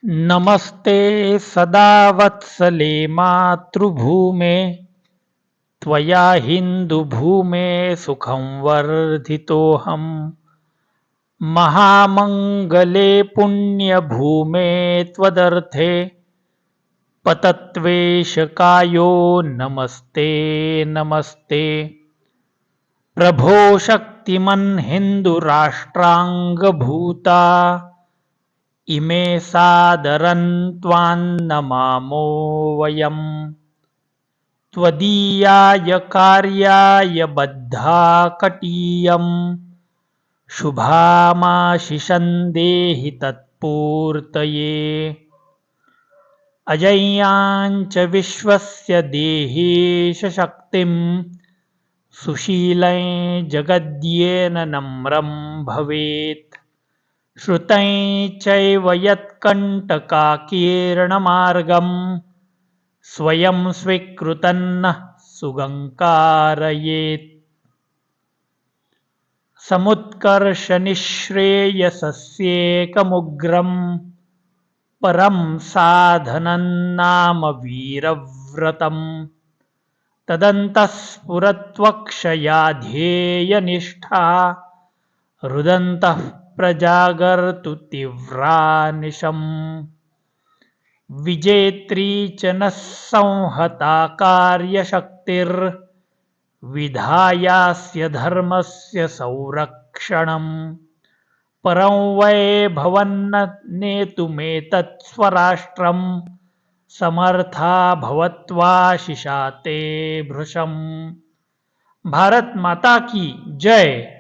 नमस्ते सदा वत्सले मातृभूमे त्वया हिन्दुभूमे सुखं वर्धितोऽहम्। महामङ्गले पुण्यभूमे त्वदर्थे पतत्वेशकायो नमस्ते नमस्ते। प्रभो शक्तिमन् हिन्दुराष्ट्राङ्गभूता इमे सादरन् त्वान्नमामो वयम्। त्वदीयाय कार्याय बद्धा कटीयम् शुभामाशिषं देहि तत्पूर्तये। अजय्याञ्च विश्वस्य देहेश शक्तिं सुशीलं जगद्येन नम्रं भवेत्। श्रुतं चैव यत्कण्टकाकीर्णमार्गं स्वयं स्वीकृतन्नः सुगङ्कारयेत्। समुत्कर्षनिःश्रेयसस्येकमुग्रं परं साधनं नाम वीरव्रतं। तदन्तःस्फुरत्वक्षया ध्येयनिष्ठा रुदन्तः प्रजागर्तु तीव्रानिशम्। विजेत्री च नः संहता कार्यशक्तिर्विधायास्य धर्मस्य संरक्षणम्। परं वैभवन्न नेतुमेतत् स्वराष्ट्रं समर्था भवत्वाशिषा ते भृशम्। भारत माता की जय।